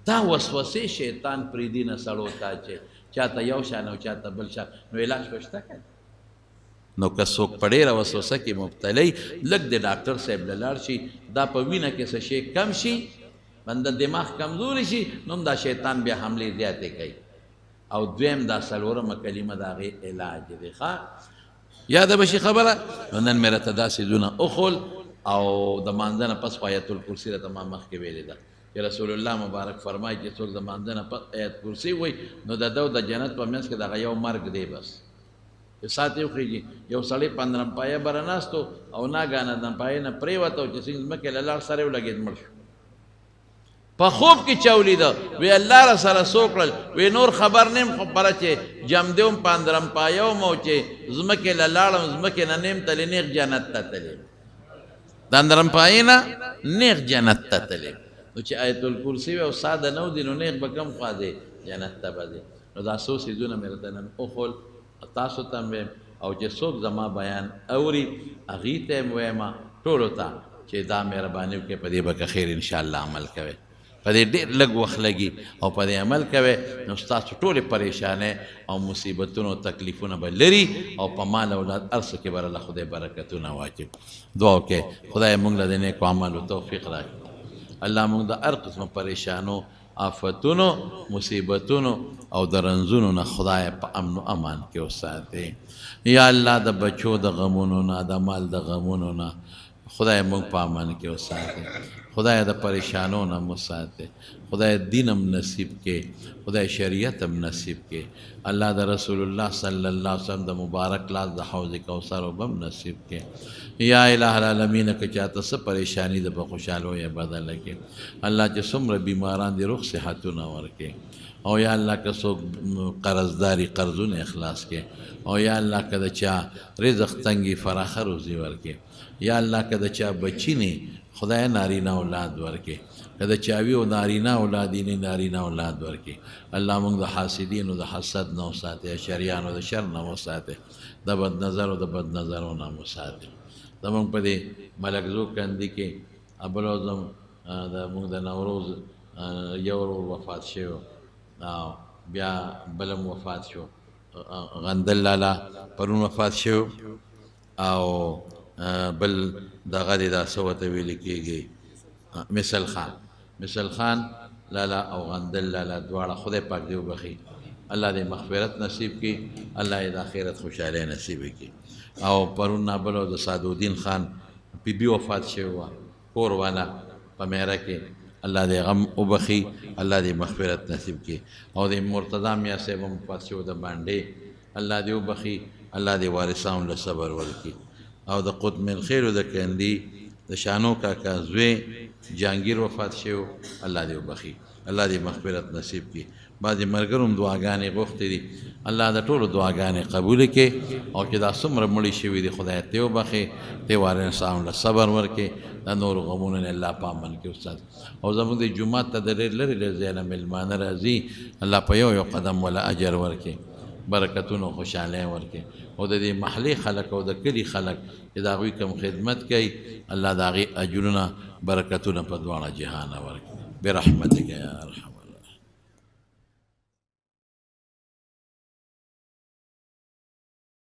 دا وسوسې شیطان پرېږدي نه سړو ته چې چاته یو شان او چاته بل شان نو علاج خو شته که نو که څوک په ډېره وسوسه کې مبتلی لږ د ډاکټر صاحب له لاړ شي دا په وینه کې څه شی کم شي بنده دماغ کمزوري شي نو هم دا شیطان بیا حملې زیاتې کوي. او دویم دا څلورمه کلمه د هغې علاج دی ښه یاده به شي خبره. نو نن مې راته دا څیزونه اخول او د مانځه نه پس خو آیت الکرسي راته ما مخکې ویلې ده چې رسول الله مبارک فرمایي چې څوک د مانځه نه پس آیت کرسي وایي نو د ده د جنت په منځ کې دغه یو مرګ دی بس چې ساعت یې وخېږي یو سړی په اندرمپایه بره ناستو او ناګهانه اندرمپایې نه پرېوته او چې څنګه ځمکې له لاړ سره یې ولګېد مړ شو. په خوب کې چا ولیده وی الله را سره څو کړل وی نور خبر نیم خو پره چې جمدې وم په اندرمپایه وم او چې ځمکې له لاړم ځمکې نه نیم تلې نیغ جنت ته تلې د اندرمپایې نه نیغ جنت ته تلې نو چې آیت الکرسي وي او ساده نه ودي نو نیغ به کم خوا دی جنت ته به دی. نو دا څو څیزونه مې راته نن وښول تاسو ته مې او چې څوک زما بیان اوري هغې ته یې ویمه ټولو ته چې دا مهرباني وکړئ په دې به که خیر انشاءالله عمل کوئ په دې ډېر لږ وخت لګي او په دې عمل کوئ نو ستاسو ټولې پریشانۍ او مصیبتونو او تکلیفونه به لري او په مال اولاد هر څه کې به الله خدای برکتونه واچوي. دعا وکړئ خدای موږ له د نیکو اعمالو توفیق راکړي. الله موږ د هر قسمه پریشانو آفتونو مصیبتونو او د رنځونو نه خدای په امن و امان کې وساتې. یا الله د بچو د غمونو نه د مال د غمونو نه خدای موږ په امان کې وساتې. خدای د پریشانو نه مو ساتې. خدای دین هم نصیب کې، خدای شریعت هم نصیب کې. الله د رسول الله صلی الله علیه وسلم د مبارک لاس د حوض کوثر هم نصیب کې. یا الہ العالمین که چاته څه پریشانی ده په خوشحالو یا بدله کې. الله چې څومره بیماران دي روغ صحتونه ورکې. او یا الله که څوک قرضداري قرضونه اخلاص کې. او یا الله که د چا رزق تنګي فراخه روزي ورکې. یا الله که د چا بچی نه خدای نارینه اولاد ورکې. که د چا وي او نارینه اولاد نه نارینه اولاد ورکې. الله موږ د حاسدینو د حسد نه وساتې، شریانو د شر نه وساتې، د بد نظرو د بد نظرو نه وساتې. زمونږ په دې ملکزو کندي کې ابلوزم د موږ د نوروز یو ورور وفات شو او بیا بلم وفات شو، غندل لالا پرون وفات شو او بل دغه د سوته ویل کېږي مثل خان لالا او غندل لالا دواړه خدای پاک دی وبخي. الله دې مغفرت نصیب کړي، الله دې د آخرت خوشحالي نصیب کړي. او پرون نابلو د سعدالدین خان بی بی وفات شوی وه، کور والا په میره کې. الله دې غم وبخي، الله دې مغفرت نصیب کړي. او د مرتضی میا صاحب هم وفات شوی د بانډې، الله دې وبخي، الله دې وارثانو له صبر ورکړي. او د قطب الخیر د کندي د شانو کاکا زوی جهانگیر وفات شوی، الله دې وبخي، الله دې مغفرت نصیب کړي. بعضې ملګرو هم دعاګانې غوښتې دي، الله د ټولو دعاګانې قبول کړي. او چې دا څومره مړي شوي دي خدای ته وبخي، ته وارثانو له صبر ورکړي، د نورو غمونو نه الله په امن کې وساتي. او زموږ د جومات ته د ډېر لرې لرې ځای نه مېلمانه راځي، الله په یو یو قدم ولا اجر ورکړي، برکتونه او خوشحالۍ ورکړي. او د دې محلې خلک او د کلي خلک چې د هغوی کوم خدمت کوي، الله د هغې اجرونه برکتونه په دواړه جهانه ورکړي برحمتک یا ارحم.